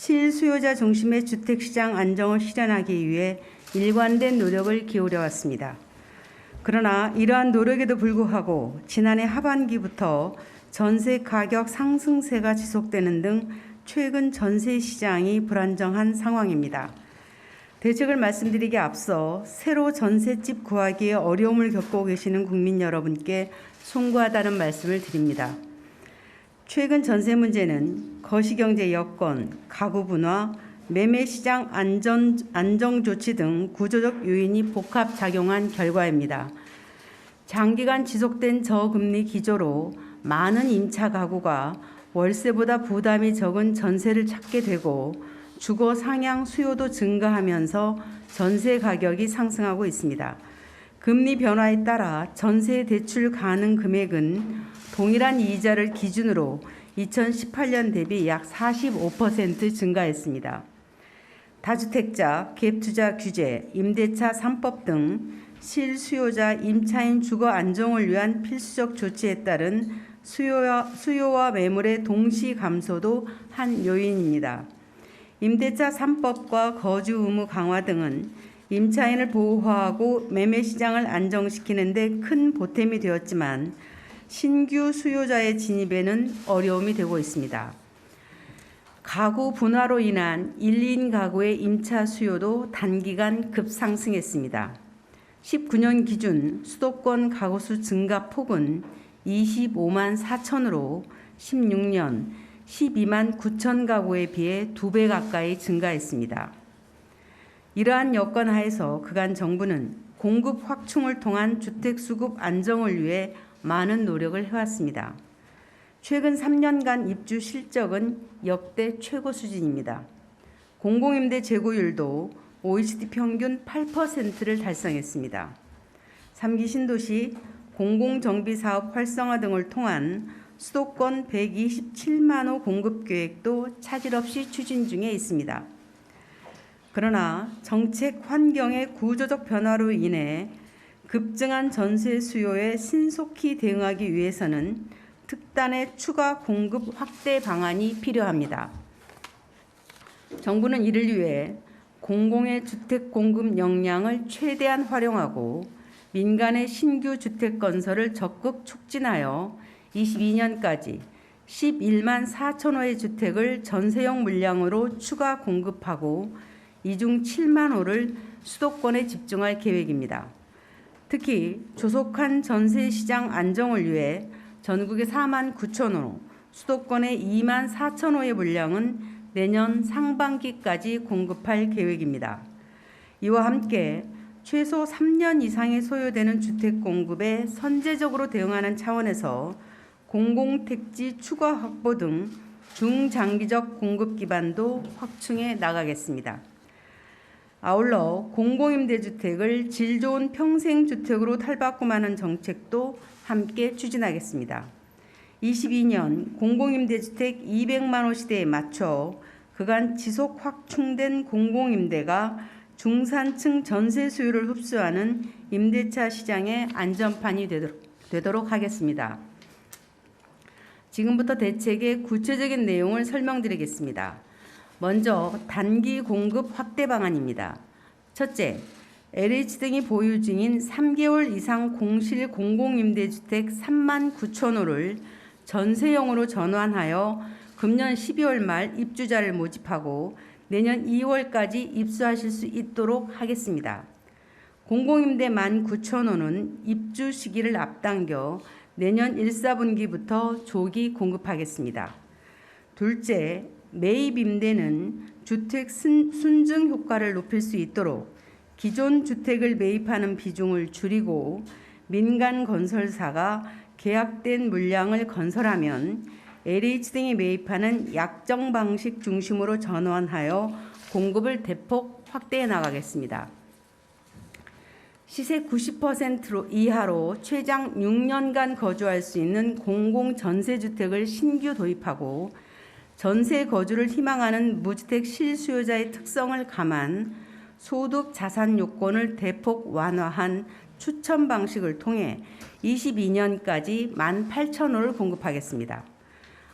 실수요자 중심의 주택시장 안정을 실현하기 위해 일관된 노력을 기울여 왔습니다. 그러나 이러한 노력에도 불구하고 지난해 하반기부터 전세 가격 상승세가 지속되는 등 최근 전세 시장이 불안정한 상황입니다. 대책을 말씀드리기에 앞서 새로 전셋집 구하기에 어려움을 겪고 계시는 국민 여러분께 송구하다는 말씀을 드립니다. 최근 전세 문제는 거시경제 여건, 가구 분화, 매매시장 안정 조치 등 구조적 요인이 복합 작용한 결과입니다. 장기간 지속된 저금리 기조로 많은 임차 가구가 월세보다 부담이 적은 전세를 찾게 되고 주거 상향 수요도 증가하면서 전세 가격이 상승하고 있습니다. 금리 변화에 따라 전세 대출 가능 금액은 동일한 이자를 기준으로 2018년 대비 약 45% 증가했습니다. 다주택자, 갭투자 규제, 임대차 3법 등 실수요자 임차인 주거 안정을 위한 필수적 조치에 따른 수요와 매물의 동시 감소도 한 요인입니다. 임대차 3법과 거주 의무 강화 등은 임차인을 보호하고 매매 시장을 안정시키는 데 큰 보탬이 되었지만 신규 수요자의 진입에는 어려움이 되고 있습니다. 가구 분화로 인한 1인 가구의 임차 수요도 단기간 급상승했습니다. 19년 기준 수도권 가구수 증가 폭은 25만 4천으로 16년 12만 9천 가구에 비해 2배 가까이 증가했습니다. 이러한 여건 하에서 그간 정부는 공급 확충을 통한 주택 수급 안정을 위해 많은 노력을 해왔습니다. 최근 3년간 입주 실적은 역대 최고 수준입니다. 공공임대 재고율도 OECD 평균 8%를 달성했습니다. 3기 신도시 공공정비사업 활성화 등을 통한 수도권 127만 호 공급 계획도 차질 없이 추진 중에 있습니다. 그러나 정책 환경의 구조적 변화로 인해 급증한 전세 수요에 신속히 대응하기 위해서는 특단의 추가 공급 확대 방안이 필요합니다. 정부는 이를 위해 공공의 주택 공급 역량을 최대한 활용하고 민간의 신규 주택 건설을 적극 촉진하여 22년까지 11만 4천 호의 주택을 전세형 물량으로 추가 공급하고 이 중 7만 호를 수도권에 집중할 계획입니다. 특히 조속한 전세 시장 안정을 위해 전국의 4만 9천 호, 수도권의 2만 4천 호의 물량은 내년 상반기까지 공급할 계획입니다. 이와 함께 최소 3년 이상이 소요되는 주택 공급에 선제적으로 대응하는 차원에서 공공택지 추가 확보 등 중장기적 공급 기반도 확충해 나가겠습니다. 아울러 공공임대주택을 질 좋은 평생주택으로 탈바꿈하는 정책도 함께 추진하겠습니다. 22년 공공임대주택 200만 호 시대에 맞춰 그간 지속 확충된 공공임대가 중산층 전세 수요를 흡수하는 임대차 시장의 안전판이 되도록 하겠습니다. 지금부터 대책의 구체적인 내용을 설명드리겠습니다. 먼저 단기 공급 확대 방안입니다. 첫째, LH 등이 보유 중인 3개월 이상 공실 공공임대주택 3만 9천 호를 전세형으로 전환하여 금년 12월 말 입주자를 모집하고 내년 2월까지 입수하실 수 있도록 하겠습니다. 공공임대 19,000호는 입주 시기를 앞당겨 내년 1, 4분기부터 조기 공급하겠습니다. 둘째, 매입임대는 주택 순증 효과를 높일 수 있도록 기존 주택을 매입하는 비중을 줄이고 민간 건설사가 계약된 물량을 건설하면 LH 등이 매입하는 약정 방식 중심으로 전환하여 공급을 대폭 확대해 나가겠습니다. 시세 90% 이하로 최장 6년간 거주할 수 있는 공공전세주택을 신규 도입하고 전세 거주를 희망하는 무주택 실수요자의 특성을 감안 소득 자산 요건을 대폭 완화한 추천 방식을 통해 22년까지 18,000호를 공급하겠습니다.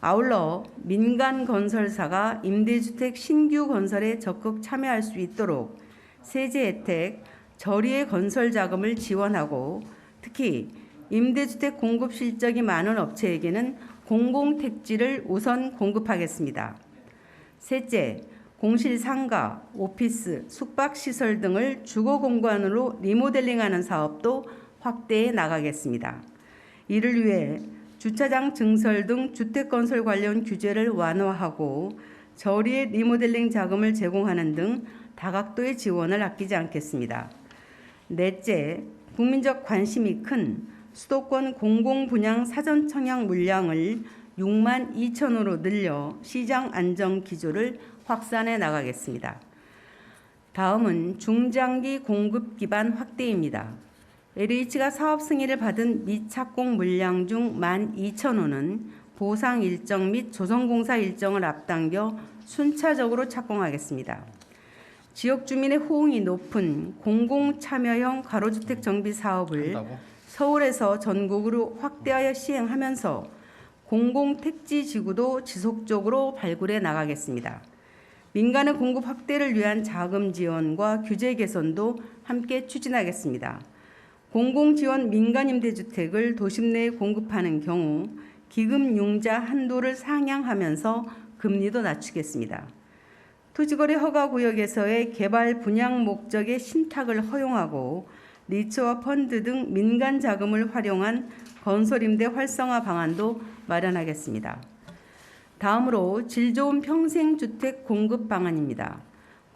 아울러 민간 건설사가 임대주택 신규 건설에 적극 참여할 수 있도록 세제 혜택, 저리의 건설 자금을 지원하고 특히 임대주택 공급 실적이 많은 업체에게는 공공택지를 우선 공급하겠습니다. 셋째, 공실 상가, 오피스, 숙박시설 등을 주거공간으로 리모델링하는 사업도 확대해 나가겠습니다. 이를 위해 주차장 증설 등 주택건설 관련 규제를 완화하고 저리의 리모델링 자금을 제공하는 등 다각도의 지원을 아끼지 않겠습니다. 넷째, 국민적 관심이 큰 수도권 공공분양 사전청약 물량을 6만 2천호로 늘려 시장 안정 기조를 확산해 나가겠습니다. 다음은 중장기 공급 기반 확대입니다. LH가 사업 승인을 받은 미착공 물량 중 1만 2천호는 보상 일정 및 조성공사 일정을 앞당겨 순차적으로 착공하겠습니다. 지역 주민의 호응이 높은 공공참여형 가로주택 정비 사업을 서울에서 전국으로 확대하여 시행하면서 공공택지 지구도 지속적으로 발굴해 나가겠습니다. 민간의 공급 확대를 위한 자금 지원과 규제 개선도 함께 추진하겠습니다. 공공지원 민간임대주택을 도심 내에 공급하는 경우 기금융자 한도를 상향하면서 금리도 낮추겠습니다. 토지거래 허가구역에서의 개발 분양 목적의 신탁을 허용하고 리츠와 펀드 등 민간 자금을 활용한 건설임대 활성화 방안도 마련하겠습니다. 다음으로 질 좋은 평생주택 공급 방안입니다.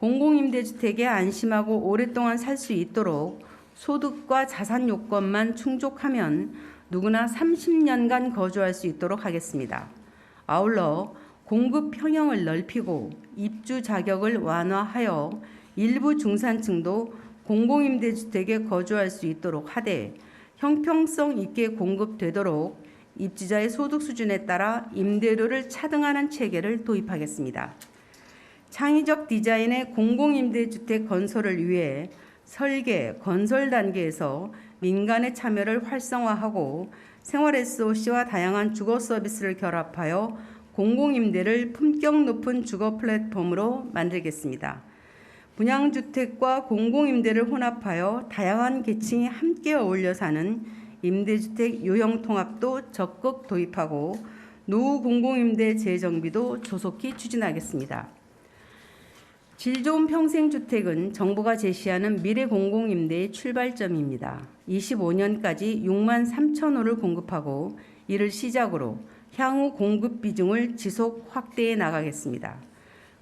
공공임대주택에 안심하고 오랫동안 살 수 있도록 소득과 자산 요건만 충족하면 누구나 30년간 거주할 수 있도록 하겠습니다. 아울러 공급 평형을 넓히고 입주 자격을 완화하여 일부 중산층도 공공임대주택에 거주할 수 있도록 하되 형평성 있게 공급되도록 입주자의 소득 수준에 따라 임대료를 차등하는 체계를 도입하겠습니다. 창의적 디자인의 공공임대주택 건설을 위해 설계, 건설 단계에서 민간의 참여를 활성화하고 생활 SOC와 다양한 주거 서비스를 결합하여 공공임대를 품격 높은 주거 플랫폼으로 만들겠습니다. 분양주택과 공공임대를 혼합하여 다양한 계층이 함께 어울려 사는 임대주택 유형통합도 적극 도입하고 노후 공공임대 재정비도 조속히 추진하겠습니다. 질 좋은 평생주택은 정부가 제시하는 미래 공공임대의 출발점입니다. 25년까지 6만 3천호를 공급하고 이를 시작으로 향후 공급 비중을 지속 확대해 나가겠습니다.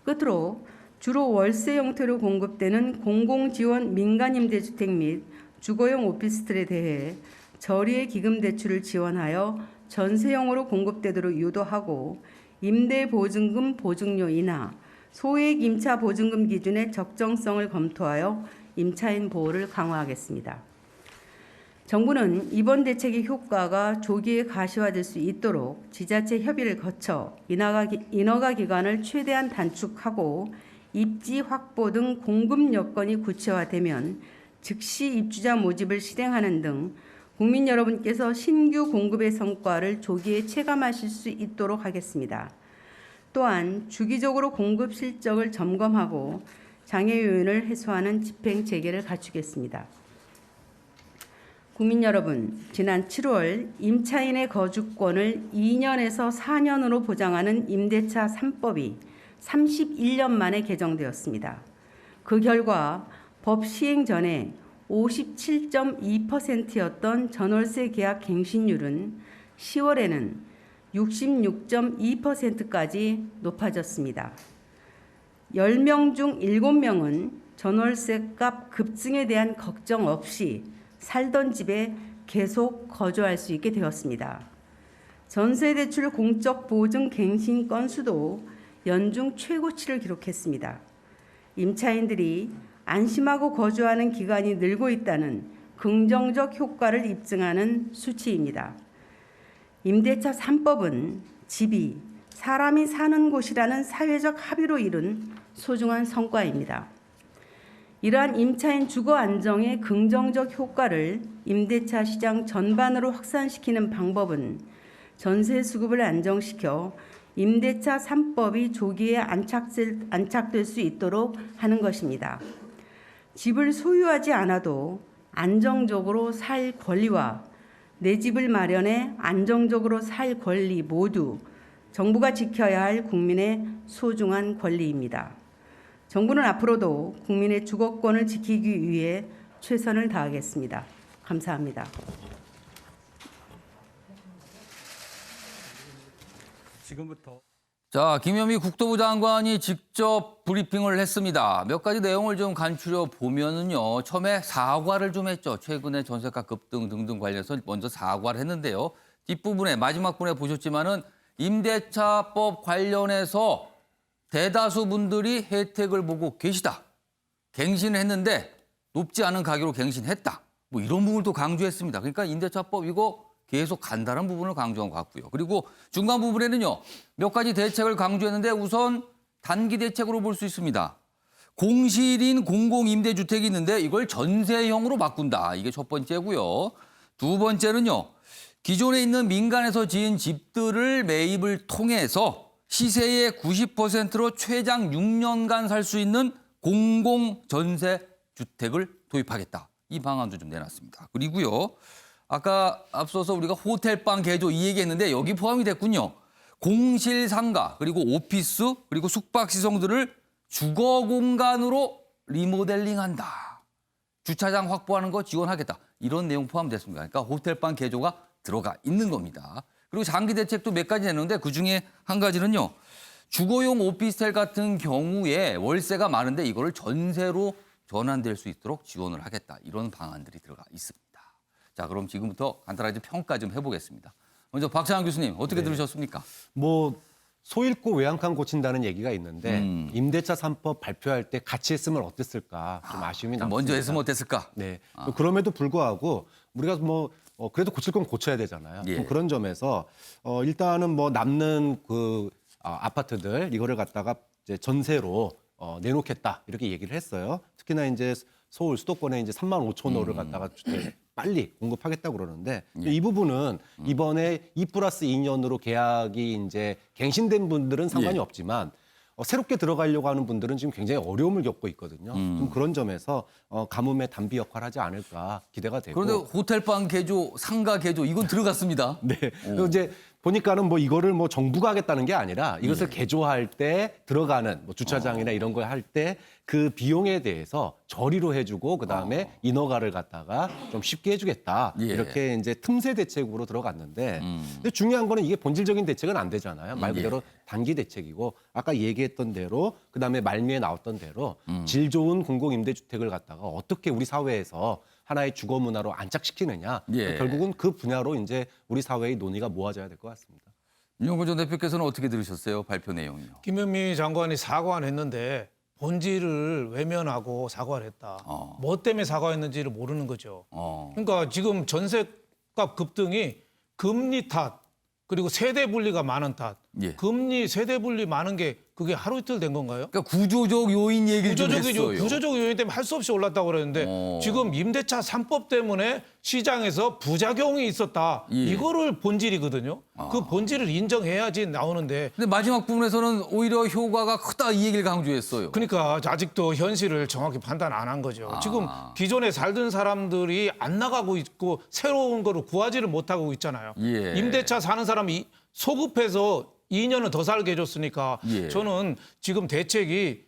끝으로 주로 월세 형태로 공급되는 공공지원 민간임대주택 및 주거용 오피스텔에 대해 저리의 기금 대출을 지원하여 전세형으로 공급되도록 유도하고 임대보증금 보증료 인하, 소액 임차 보증금 기준의 적정성을 검토하여 임차인 보호를 강화하겠습니다. 정부는 이번 대책의 효과가 조기에 가시화될 수 있도록 지자체 협의를 거쳐 인허가 기간을 최대한 단축하고 입지 확보 등 공급 여건이 구체화되면 즉시 입주자 모집을 실행하는 등 국민 여러분께서 신규 공급의 성과를 조기에 체감하실 수 있도록 하겠습니다. 또한 주기적으로 공급 실적을 점검하고 장애 요인을 해소하는 집행 체계를 갖추겠습니다. 국민 여러분, 지난 7월 임차인의 거주권을 2년에서 4년으로 보장하는 임대차 3법이 31년 만에 개정되었습니다. 그 결과 법 시행 전에 57.2%였던 전월세 계약 갱신율은 10월에는 66.2%까지 높아졌습니다. 10명 중 7명은 전월세값 급증에 대한 걱정 없이 살던 집에 계속 거주할 수 있게 되었습니다. 전세대출 공적 보증 갱신 건수도 연중 최고치를 기록했습니다. 임차인들이 안심하고 거주하는 기간이 늘고 있다는 긍정적 효과를 입증하는 수치입니다. 임대차 3법은 집이 사람이 사는 곳이라는 사회적 합의로 이룬 소중한 성과입니다. 이러한 임차인 주거 안정의 긍정적 효과를 임대차 시장 전반으로 확산시키는 방법은 전세 수급을 안정시켜 임대차 3법이 조기에 안착될 수 있도록 하는 것입니다. 집을 소유하지 않아도 안정적으로 살 권리와 내 집을 마련해 안정적으로 살 권리 모두 정부가 지켜야 할 국민의 소중한 권리입니다. 정부는 앞으로도 국민의 주거권을 지키기 위해 최선을 다하겠습니다. 감사합니다. 지금부터 자, 김현미 국토부 장관이 직접 브리핑을 했습니다. 몇 가지 내용을 좀 간추려 보면은요. 처음에 사과를 좀 했죠. 최근에 전세가 급등 등등 관련해서 먼저 사과를 했는데요. 뒷부분에 마지막 분에 보셨지만은 임대차법 관련해서 대다수 분들이 혜택을 보고 계시다. 갱신을 했는데 높지 않은 가격으로 갱신했다. 뭐 이런 부분을 또 강조했습니다. 그러니까 임대차법 이거 계속 간다는 부분을 강조한 것 같고요. 그리고 중간 부분에는요. 몇 가지 대책을 강조했는데 우선 단기 대책으로 볼 수 있습니다. 공실인 공공임대주택이 있는데 이걸 전세형으로 바꾼다. 이게 첫 번째고요. 두 번째는요. 기존에 있는 민간에서 지은 집들을 매입을 통해서 시세의 90%로 최장 6년간 살 수 있는 공공전세주택을 도입하겠다. 이 방안도 좀 내놨습니다. 그리고요. 아까 앞서서 우리가 호텔방 개조 이 얘기했는데 여기 포함이 됐군요. 공실 상가 그리고 오피스 그리고 숙박시설들을 주거 공간으로 리모델링한다. 주차장 확보하는 거 지원하겠다. 이런 내용 포함됐습니다. 그러니까 호텔방 개조가 들어가 있는 겁니다. 그리고 장기 대책도 몇 가지 내는데 그중에 한 가지는요. 주거용 오피스텔 같은 경우에 월세가 많은데 이거를 전세로 전환될 수 있도록 지원을 하겠다. 이런 방안들이 들어가 있습니다. 자, 그럼 지금부터 간단하게 평가 좀 해보겠습니다. 먼저 박찬환 교수님 어떻게 들으셨습니까? 뭐 소 잃고 외양간 고친다는 얘기가 있는데 임대차 3법 발표할 때 같이 했으면 어땠을까 좀 아쉬움이 남습니다. 먼저 했으면 어땠을까? 네. 그럼에도 불구하고 우리가 뭐 그래도 고칠 건 고쳐야 되잖아요. 예. 그런 점에서 일단은 뭐 남는 그 아파트들 이거를 갖다가 이제 전세로 내놓겠다 이렇게 얘기를 했어요. 특히나 이제 서울 수도권에 이제 35,000호를 갖다가 빨리 공급하겠다고 그러는데 이 부분은 이번에 2+2년으로 계약이 이제 갱신된 분들은 상관이 없지만 새롭게 들어가려고 하는 분들은 지금 굉장히 어려움을 겪고 있거든요. 좀 그런 점에서 가뭄의 단비 역할을 하지 않을까 기대가 되고. 그런데 호텔방 개조, 상가 개조 이건 들어갔습니다. 네. 그리고 이제 보니까는 뭐 이거를 뭐 정부가 하겠다는 게 아니라 이것을 개조할 때 들어가는 뭐 주차장이나 이런 걸 할 때 그 비용에 대해서 저리로 해주고 그 다음에 인허가를 갖다가 좀 쉽게 해주겠다. 예. 이렇게 이제 틈새 대책으로 들어갔는데 근데 중요한 거는 이게 본질적인 대책은 안 되잖아요. 말 그대로 단기 대책이고 아까 얘기했던 대로 그 다음에 말미에 나왔던 대로 질 좋은 공공임대주택을 갖다가 어떻게 우리 사회에서 하나의 주거 문화로 안착시키느냐. 예. 결국은 그 분야로 이제 우리 사회의 논의가 모아져야 될 것 같습니다. 윤영근 전 대표께서는 어떻게 들으셨어요? 발표 내용이요. 김현미 장관이 사과는 했는데 본질을 외면하고 사과를 했다. 뭐 때문에 사과했는지를 모르는 거죠. 그러니까 지금 전세값 급등이 금리 탓 그리고 세대 분리가 많은 탓. 예. 금리 세대 분리 많은 게 그게 하루 이틀 된 건가요? 그러니까 구조적 요인 얘기를 좀 했어요. 구조적 요인 때문에 할 수 없이 올랐다고 그러는데 지금 임대차 3법 때문에 시장에서 부작용이 있었다. 예. 이거를 본질이거든요. 그 본질을 인정해야지 나오는데 근데 마지막 부분에서는 오히려 효과가 크다 이 얘기를 강조했어요. 그러니까 아직도 현실을 정확히 판단 안 한 거죠. 지금 기존에 살던 사람들이 안 나가고 있고 새로운 거를 구하지를 못하고 있잖아요. 예. 임대차 사는 사람이 소급해서 2년은 더 살게 해줬으니까 예. 저는 지금 대책이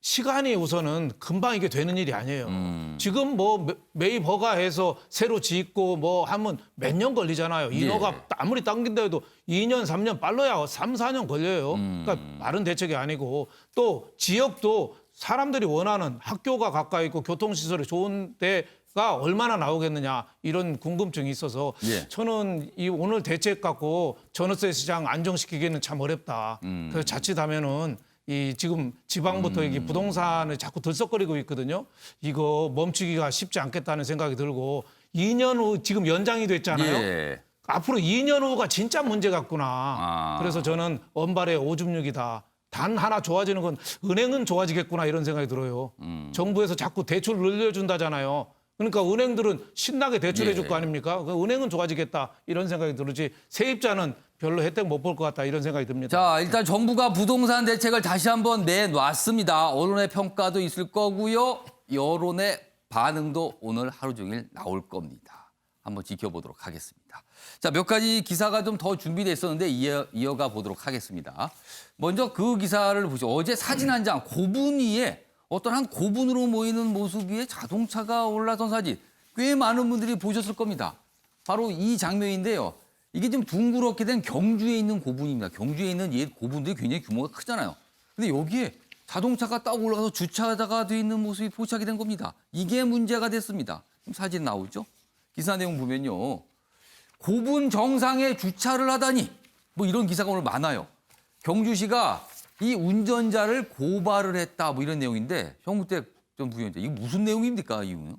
시간이 우선은 금방 이게 되는 일이 아니에요. 지금 뭐 매입 허가해서 새로 짓고 뭐 하면 몇 년 걸리잖아요. 인허가 예. 아무리 당긴다 해도 2년, 3년 빨라야 3, 4년 걸려요. 그러니까 빠른 대책이 아니고 또 지역도 사람들이 원하는 학교가 가까이 있고 교통시설이 좋은 데가 얼마나 나오겠느냐 이런 궁금증이 있어서 예. 저는 이 오늘 대책 갖고 전월세 시장 안정시키기는 참 어렵다. 그래서 자칫하면은 이 지금 지방부터 이게 부동산을 자꾸 들썩거리고 있거든요. 이거 멈추기가 쉽지 않겠다는 생각이 들고 2년 후 지금 연장이 됐잖아요. 예. 앞으로 2년 후가 진짜 문제 같구나. 그래서 저는 언발의 오줌육이다. 단 하나 좋아지는 건 은행은 좋아지겠구나 이런 생각이 들어요. 정부에서 자꾸 대출 늘려준다잖아요. 그러니까 은행들은 신나게 대출해 줄 예. 거 아닙니까? 그 은행은 좋아지겠다 이런 생각이 들지 세입자는 별로 혜택 못 볼 것 같다 이런 생각이 듭니다. 자, 일단 정부가 부동산 대책을 다시 한번 내놨습니다. 언론의 평가도 있을 거고요. 여론의 반응도 오늘 하루 종일 나올 겁니다. 한번 지켜보도록 하겠습니다. 자, 몇 가지 기사가 좀 더 준비돼 있었는데 이어가 보도록 하겠습니다. 먼저 그 기사를 보시죠. 어제 사진 한 장, 고분 위에 어떤 한 고분으로 모이는 모습 위에 자동차가 올라선 사진. 꽤 많은 분들이 보셨을 겁니다. 바로 이 장면인데요. 이게 좀 둥그렇게 된 경주에 있는 고분입니다. 경주에 있는 옛 고분들이 굉장히 규모가 크잖아요. 근데 여기에 자동차가 딱 올라가서 주차가 돼 있는 모습이 포착이 된 겁니다. 이게 문제가 됐습니다. 사진 나오죠? 기사 내용 보면요. 고분 정상에 주차를 하다니 뭐 이런 기사가 오늘 많아요. 경주시가 이 운전자를 고발을 했다 뭐 이런 내용인데 현무택 전 부위원장 이게 무슨 내용입니까? 이유는?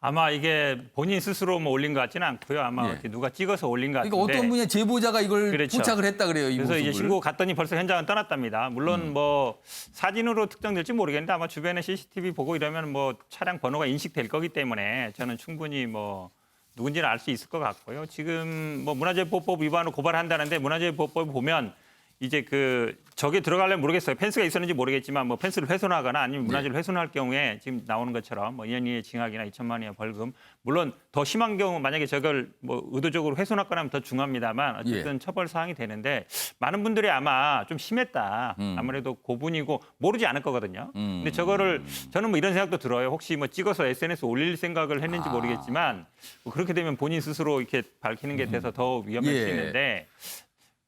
아마 이게 본인 스스로 뭐 올린 것 같지는 않고요. 아마 예. 이렇게 누가 찍어서 올린 것 같은데. 그러니까 어떤 분의 제보자가 이걸 그렇죠. 포착을 했다 그래요. 이 그래서 모습을. 이제 신고 갔더니 벌써 현장은 떠났답니다. 물론 뭐 사진으로 특정될지 모르겠는데 아마 주변에 CCTV 보고 이러면 뭐 차량 번호가 인식될 거기 때문에 저는 충분히 뭐 누군지는 알 수 있을 것 같고요. 지금 뭐 문화재보호법 위반으로 고발한다는데 문화재보호법 보면 이제 저게 들어가려면 모르겠어요. 펜스가 있었는지 모르겠지만 뭐 펜스를 훼손하거나 아니면 문화재를 훼손할 경우에 지금 나오는 것처럼 뭐 2년 이하의 징역이나 2천만 원의 벌금. 물론 더 심한 경우 만약에 저걸 뭐 의도적으로 훼손했거나 하면 더 중합니다만 어쨌든 처벌 사항이 되는데 많은 분들이 아마 좀 심했다. 아무래도 고분이고 모르지 않을 거거든요. 근데 저거를 저는 뭐 이런 생각도 들어요. 혹시 뭐 찍어서 SNS 올릴 생각을 했는지 모르겠지만 뭐 그렇게 되면 본인 스스로 이렇게 밝히는 게 돼서 더 위험할 수 예. 있는데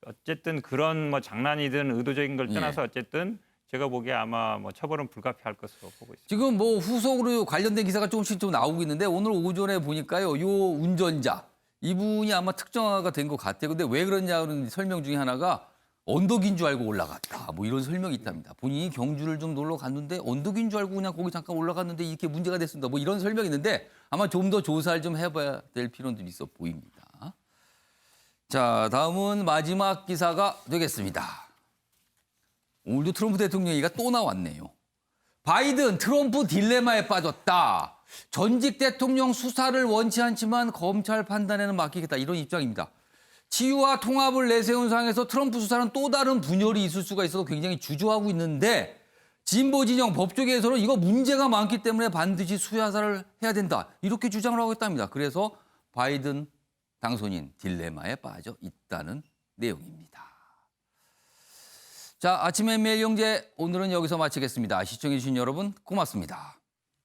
어쨌든 그런 뭐 장난이든 의도적인 걸 떠나서 어쨌든 제가 보기에 아마 뭐 처벌은 불가피할 것으로 보고 있습니다. 지금 뭐 후속으로 관련된 기사가 조금씩 좀 나오고 있는데 오늘 오전에 보니까요. 요 운전자 이분이 아마 특정화가 된 것 같아요. 근데 왜 그러냐는 설명 중에 하나가 언덕인 줄 알고 올라갔다. 뭐 이런 설명이 있답니다. 본인이 경주를 좀 놀러 갔는데 언덕인 줄 알고 그냥 거기 잠깐 올라갔는데 이렇게 문제가 됐습니다. 뭐 이런 설명이 있는데 아마 좀 더 조사를 좀 해봐야 될 필요는 좀 있어 보입니다. 자, 다음은 마지막 기사가 되겠습니다. 오늘도 트럼프 대통령 얘기가 또 나왔네요. 바이든, 트럼프 딜레마에 빠졌다. 전직 대통령 수사를 원치 않지만 검찰 판단에는 맡기겠다. 이런 입장입니다. 치유와 통합을 내세운 상황에서 트럼프 수사는 또 다른 분열이 있을 수가 있어서 굉장히 주저하고 있는데 진보 진영 법조계에서는 이거 문제가 많기 때문에 반드시 수사를 해야 된다. 이렇게 주장을 하고 있답니다. 그래서 바이든 당선인 딜레마에 빠져 있다는 내용입니다. 자, 아침의 매일 경제 오늘은 여기서 마치겠습니다. 시청해주신 여러분 고맙습니다.